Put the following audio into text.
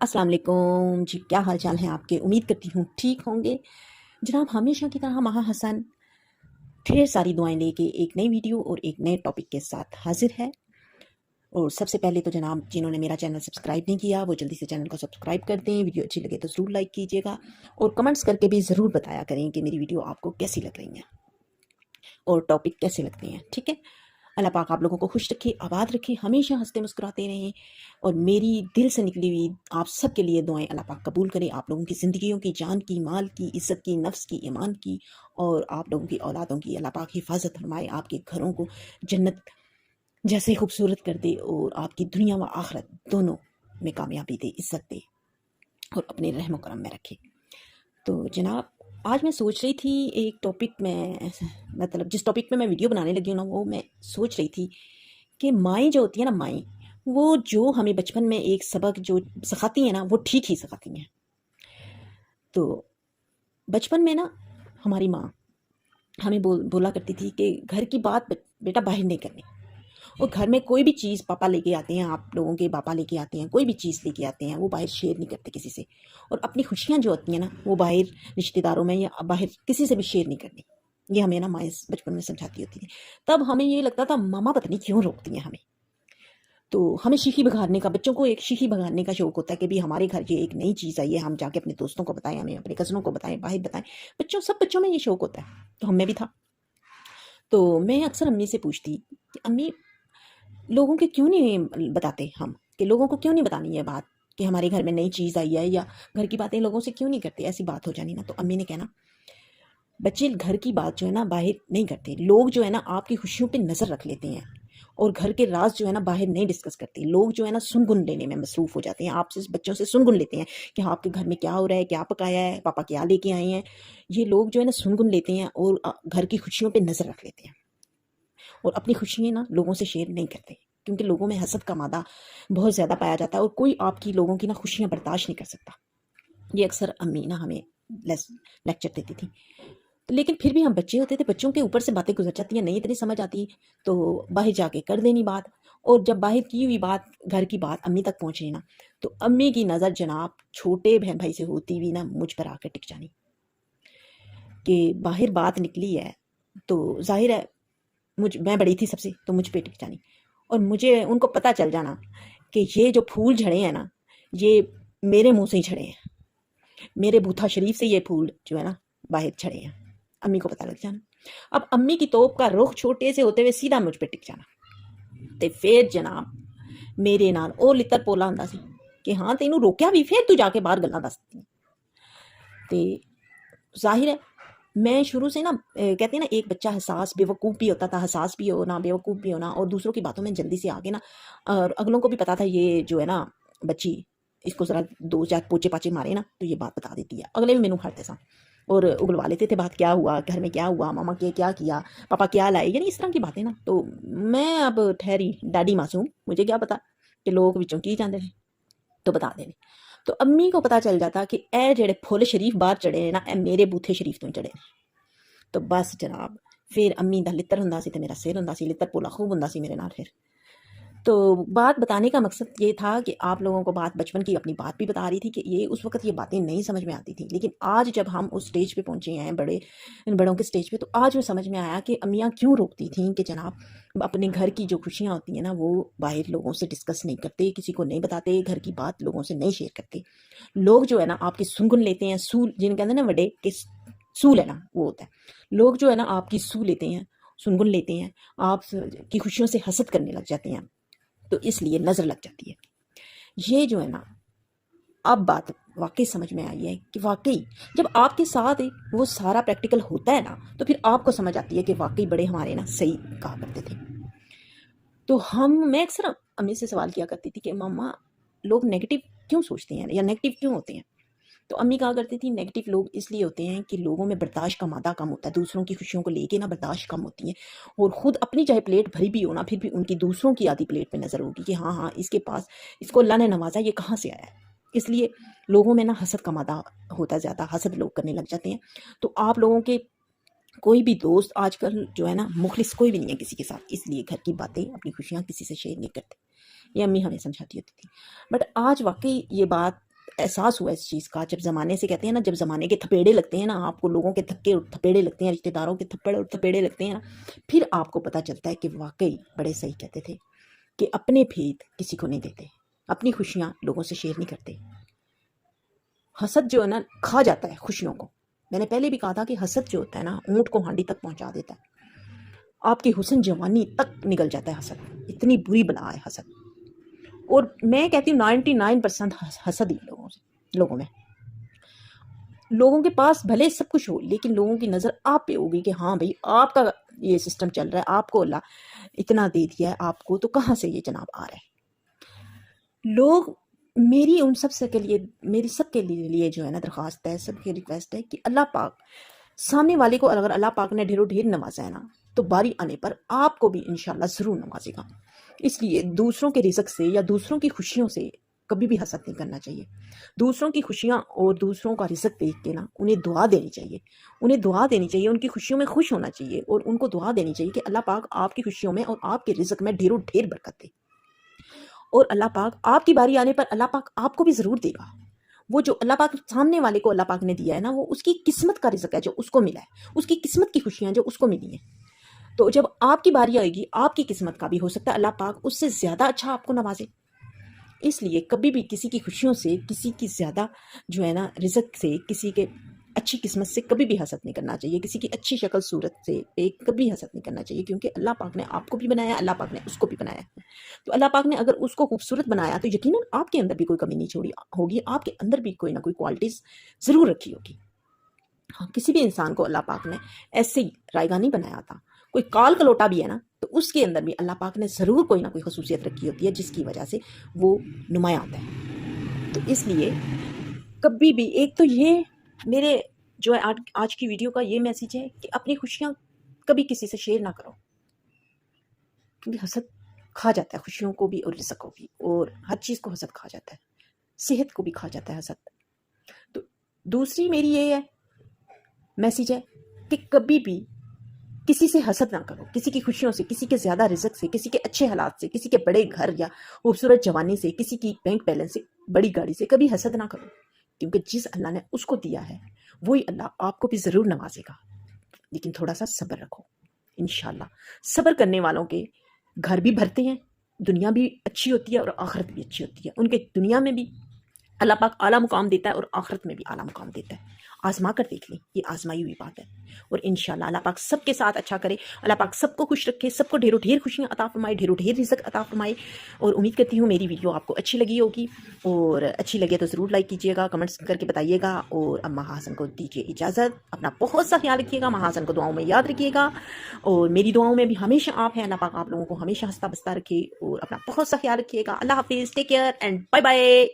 अस्सलाम वालेकुम जी, क्या हाल चाल हैं आपके? उम्मीद करती हूँ ठीक होंगे। जनाब हमेशा की तरह महा हसन ढेर सारी दुआएं लेके एक नई वीडियो और एक नए टॉपिक के साथ हाजिर है। और सबसे पहले तो जनाब जिन्होंने मेरा चैनल सब्सक्राइब नहीं किया वो जल्दी से चैनल को सब्सक्राइब कर दें। वीडियो अच्छी लगे तो ज़रूर लाइक कीजिएगा और कमेंट्स करके भी ज़रूर बताया करें कि मेरी वीडियो आपको कैसी लग रही है और टॉपिक कैसे लगते हैं। ठीक है, अल्लाह पाक आप लोगों को खुश रखे, आबाद रखे, हमेशा हंसते मुस्कुराते रहें। और मेरी दिल से निकली हुई आप सब के लिए दुआएं अल्लाह पाक कबूल करे। आप लोगों की ज़िंदगियों की, जान की, माल की, इज़्ज़त की, नफ्स की, ईमान की और आप लोगों की औलादों की अल्लाह पाक हिफाजत फरमाए। आपके घरों को जन्नत जैसे खूबसूरत कर दे और आपकी दुनिया व आखिरत दोनों में कामयाबी दे, इज़्ज़त दे और अपने रहम करम में रखे। तो जनाब आज मैं सोच रही थी एक टॉपिक में, मतलब जिस टॉपिक पे मैं वीडियो बनाने लगी हूँ ना, वो मैं सोच रही थी कि माएँ जो होती हैं ना, माएँ वो जो हमें बचपन में एक सबक जो सिखाती हैं ना, वो ठीक ही सिखाती हैं। तो बचपन में ना हमारी माँ हमें बोला करती थी कि घर की बात बेटा बाहर नहीं करनी। और घर में कोई भी चीज़ पापा लेके आते हैं, आप लोगों के पापा लेके आते हैं, कोई भी चीज़ लेके आते हैं, वो बाहर शेयर नहीं करते किसी से। और अपनी खुशियाँ जो होती हैं ना, वो बाहर रिश्तेदारों में या बाहर किसी से भी शेयर नहीं करनी। ये हमें ना माएँ बचपन में समझाती होती थी। तब हमें ये लगता था मामा पता नहीं क्यों रोकती हैं हमें। तो हमें शीखी बघाड़ने का, बच्चों को एक शीखी बघाड़ने का शौक होता है कि भी हमारे घर ये एक नई चीज़ आई है, हम जाके अपने दोस्तों को बताएं, हमें अपने कज़नों को बताएं, बाहर बताएं। सब बच्चों में ये शौक होता है, तो हमें भी था। तो मैं अक्सर अम्मी से पूछती कि अम्मी लोगों के क्यों नहीं बताते हम, कि लोगों को क्यों नहीं बतानी ये बात कि हमारे घर में नई चीज़ आई है, या घर की बातें लोगों से क्यों नहीं करते, ऐसी बात हो जानी ना। तो अम्मी ने कहना बच्चे घर की बात जो है ना बाहर नहीं करते, लोग जो है ना आपकी खुशियों पे नज़र रख लेते हैं और घर के राज जो है ना बाहर नहीं डिस्कस करते। लोग जो है ना सुनगुन लेने में मसरूफ़ हो जाते हैं, आपसे बच्चों से सुनगुन लेते हैं कि आपके घर में क्या हो रहा है, क्या पकाया है, पापा क्या लेके आए हैं। ये लोग जो है ना सुनगुन लेते हैं और घर की खुशियों पे नज़र रख लेते हैं और अपनी खुशियाँ ना लोगों से शेयर नहीं करते, क्योंकि लोगों में हसद का मादा बहुत ज़्यादा पाया जाता है और कोई आपकी लोगों की ना खुशियाँ बर्दाश्त नहीं कर सकता। ये अक्सर अम्मी ना हमें लेक्चर देती थी। तो लेकिन फिर भी हम बच्चे होते थे, बच्चों के ऊपर से बातें गुजर जाती हैं, नहीं इतनी समझ आती, तो बाहर जाके कर देनी बात। और जब बाहर की हुई बात, घर की बात अम्मी तक पहुँचे ना, तो अम्मी की नज़र जनाब छोटे बहन भाई से होती हुई ना मुझ पर आकर टिक जानी कि बाहर बात निकली है तो जाहिर है मैं बड़ी थी सबसे, तो मुझ पे टिक जानी। और मुझे उनको पता चल जाना कि ये जो फूल झड़े हैं ना, ये मेरे मुंह से ही झड़े हैं, मेरे बूथा शरीफ से ये फूल जो है ना बाहर झड़े हैं। अम्मी को पता लग जाना। अब अम्मी की तोप का रुख छोटे से होते हुए सीधा मुझ पे टिक जाना। ते फिर जनाब मेरे नाल और लितर पोला हुंदा सी कि हाँ तेनू रोकिया भी, फिर तू जाके बाहर गल्लां दसदी। ते जाहिर है मैं शुरू से ना कहते हैं ना एक बच्चा हसास बेवकूफ़ भी होता था, हसास भी होना, बेवकूफ़ भी होना और दूसरों की बातों में जल्दी से आके ना, और अगलों को भी पता था ये जो है ना बच्ची, इसको ज़रा 2-4 पोचे-पाचे मारे ना तो ये बात बता देती है। अगले भी मैनू खड़ते सा और उगलवा लेते थे बात, क्या हुआ, घर में क्या हुआ, मामा के क्या किया, पापा क्या लाए, यानी इस तरह की बातें ना। तो मैं अब ठहरी डैडी मासूम, मुझे क्या पता कि लोग विचों की जाते हैं, तो बता देने। तो अम्मी को पता चल जाता कि ए जेड़े फुल शरीफ बाहर चढ़े ने ना, ए मेरे बूथे शरीफ तो ही चढ़े ने। तो बस जनाब फिर अम्मी दा लित्तर हुंदा सी ते मेरा सिर हुंदा सी, लित्तर पोला खूब हुंदा सी मेरे नाल। फिर तो बात बताने का मकसद ये था कि आप लोगों को बात बचपन की अपनी बात भी बता रही थी कि ये उस वक़्त ये बातें नहीं समझ में आती थी, लेकिन आज जब हम उस स्टेज पे पहुँचे हैं, बड़ों के स्टेज पे, तो आज वो समझ में आया कि अम्मियाँ क्यों रोकती थीं कि जनाब अपने घर की जो खुशियाँ होती हैं ना वो बाहर लोगों से डिस्कस नहीं करते, किसी को नहीं बताते, घर की बात लोगों से नहीं शेयर करते। लोग जो है ना आपकी सुंगुन लेते हैं, सूल जिन्हें कहते हैं ना वड्डे कि सूल लेना वो होता है। लोग जो है ना आपकी सूल लेते हैं, सुनगुन लेते हैं, आप की खुशियों से हसद करने लग जाते हैं, तो इसलिए नज़र लग जाती है। ये जो है ना अब बात वाक़ई समझ में आई है कि वाक़ई जब आपके साथ वो सारा प्रैक्टिकल होता है ना, तो फिर आपको समझ आती है कि वाक़ई बड़े हमारे ना सही कहा करते थे। तो मैं अक्सर अम्मी से सवाल किया करती थी कि मम्मा लोग नेगेटिव क्यों सोचते हैं या नेगेटिव क्यों होते हैं? तो अम्मी कहा करती थी नेगेटिव लोग इसलिए होते हैं कि लोगों में बर्दाश्त का मादा कम होता है, दूसरों की खुशियों को लेके ना बर्दाश्त कम होती है और खुद अपनी चाहे प्लेट भरी भी हो ना, फिर भी उनकी दूसरों की आधी प्लेट पे नज़र होगी कि हाँ हाँ इसके पास, इसको अल्लाह ने नवाजा, ये कहाँ से आया है। इसलिए लोगों में ना हसद का मादा होता है ज़्यादा, हसद लोग करने लग जाते हैं। तो आप लोगों के कोई भी दोस्त आजकल जो है ना मुखलिस कोई भी नहीं है किसी के साथ, इसलिए घर की बातें, अपनी खुशियाँ किसी से शेयर नहीं करते। ये अम्मी हमें समझाती होती थी। बट आज वाकई ये बात احساس ہوا اس چیز کا، جب زمانے سے کہتے ہیں نا، جب زمانے کے تھپیڑے لگتے ہیں نا آپ کو، لوگوں کے دھکے اور تھپیڑے لگتے ہیں، رشتہ داروں کے تھپڑ اور تھپیڑے لگتے ہیں نا، پھر آپ کو پتہ چلتا ہے کہ واقعی بڑے صحیح کہتے تھے کہ اپنے بھید کسی کو نہیں دیتے، اپنی خوشیاں لوگوں سے شیئر نہیں کرتے۔ حسد جو ہے نا کھا جاتا ہے خوشیوں کو۔ میں نے پہلے بھی کہا تھا کہ حسد جو ہوتا ہے نا اونٹ کو ہانڈی تک پہنچا دیتا ہے، آپ کی حسن جوانی تک نگل جاتا ہے حسد، اتنی بری بلا ہے حسد۔ اور میں کہتی ہوں 99% حسد ہی لوگوں میں، لوگوں کے پاس بھلے سب کچھ ہو لیکن لوگوں کی نظر آپ پہ ہوگی کہ ہاں بھائی آپ کا یہ سسٹم چل رہا ہے، آپ کو اللہ اتنا دے دیا ہے آپ کو، تو کہاں سے یہ جناب آ رہا ہے۔ لوگ میری ان سب سے کے لیے، میری سب کے لیے جو ہے نا درخواست ہے، سب کی ریکویسٹ ہے کہ اللہ پاک سامنے والے کو اگر اللہ پاک نے ڈھیروں ڈھیر نوازا ہے نا تو باری آنے پر آپ کو بھی انشاءاللہ ضرور نوازے گا۔ اس لیے دوسروں کے رزق سے یا دوسروں کی خوشیوں سے کبھی بھی حسد نہیں کرنا چاہیے۔ دوسروں کی خوشیاں اور دوسروں کا رزق دیکھ کے نا انہیں دعا دینی چاہیے، انہیں دعا دینی چاہیے، ان کی خوشیوں میں خوش ہونا چاہیے اور ان کو دعا دینی چاہیے کہ اللہ پاک آپ کی خوشیوں میں اور آپ کے رزق میں ڈھیروں ڈھیر برکت دے، اور اللہ پاک آپ کی باری آنے پر اللہ پاک آپ کو بھی ضرور دے گا۔ وہ جو اللہ پاک سامنے والے کو اللہ پاک نے دیا ہے نا وہ اس کی قسمت کا رزق ہے جو اس کو ملا ہے، اس کی قسمت کی خوشیاں جو اس کو ملی ہیں۔ تو جب آپ کی باری آئے گی آپ کی قسمت کا بھی ہو سکتا ہے اللہ پاک اس سے زیادہ اچھا آپ کو نوازے۔ اس لیے کبھی بھی کسی کی خوشیوں سے، کسی کی زیادہ جو ہے نا رزق سے، کسی کے اچھی قسمت سے کبھی بھی حسد نہیں کرنا چاہیے، کسی کی اچھی شکل صورت سے کبھی حسد نہیں کرنا چاہیے، کیونکہ اللہ پاک نے آپ کو بھی بنایا، اللہ پاک نے اس کو بھی بنایا ہے۔ تو اللہ پاک نے اگر اس کو خوبصورت بنایا تو یقیناً آپ کے اندر بھی کوئی کمی نہیں چھوڑی ہوگی، آپ کے اندر بھی کوئی نہ کوئی کوالٹیز ضرور رکھی ہوگی۔ ہاں، کسی بھی انسان کو اللہ پاک نے ایسے ہی رائیگاں نہیں بنایا تھا، کوئی کال کلوٹا بھی ہے نا تو اس کے اندر بھی اللہ پاک نے ضرور کوئی نہ کوئی خصوصیت رکھی ہوتی ہے جس کی وجہ سے وہ نمایاں آتا ہے۔ تو اس لیے کبھی بھی، ایک تو یہ میرے جو ہے آج کی ویڈیو کا یہ میسیج ہے کہ اپنی خوشیاں کبھی کسی سے شیئر نہ کرو، کیونکہ حسد کھا جاتا ہے خوشیوں کو بھی اور رزق کو بھی، اور ہر چیز کو حسد کھا جاتا ہے، صحت کو بھی کھا جاتا ہے حسد۔ تو دوسری میری یہ ہے میسیج ہے کہ کبھی بھی کسی سے حسد نہ کرو، کسی کی خوشیوں سے، کسی کے زیادہ رزق سے، کسی کے اچھے حالات سے، کسی کے بڑے گھر یا خوبصورت جوانی سے، کسی کی بینک بیلنس سے، بڑی گاڑی سے کبھی حسد نہ کرو، کیونکہ جس اللہ نے اس کو دیا ہے وہی اللہ آپ کو بھی ضرور نوازے گا۔ لیکن تھوڑا سا صبر رکھو، انشاءاللہ صبر کرنے والوں کے گھر بھی بھرتے ہیں، دنیا بھی اچھی ہوتی ہے اور آخرت بھی اچھی ہوتی ہے، ان کے دنیا میں بھی اللہ پاک اعلیٰ مقام دیتا ہے اور آخرت میں بھی اعلیٰ مقام دیتا ہے۔ آزما کر دیکھ لیں، یہ آزمائی ہوئی بات ہے، اور انشاءاللہ اللہ پاک سب کے ساتھ اچھا کرے، اللہ پاک سب کو خوش رکھے، سب کو ڈھیروں ڈھیر خوشیاں عطا فرمائے، ڈھیروں ڈھیر رزق عطا فرمائے۔ اور امید کرتی ہوں میری ویڈیو آپ کو اچھی لگی ہوگی، اور اچھی لگے تو ضرور لائک کیجیے گا، کمنٹس کر کے بتائیے گا، اور اب محاسن کو دیجیے اجازت، اپنا بہت سا خیال رکھیے گا، محاسن کو دعاؤں میں یاد رکھیے گا، اور میری دعاؤں میں بھی ہمیشہ آپ ہیں، اللہ پاک آپ لوگوں کو ہمیشہ ہنستا بستا رکھے، اور اپنا بہت سا خیال رکھیے گا۔ اللہ حافظ، take care and bye bye.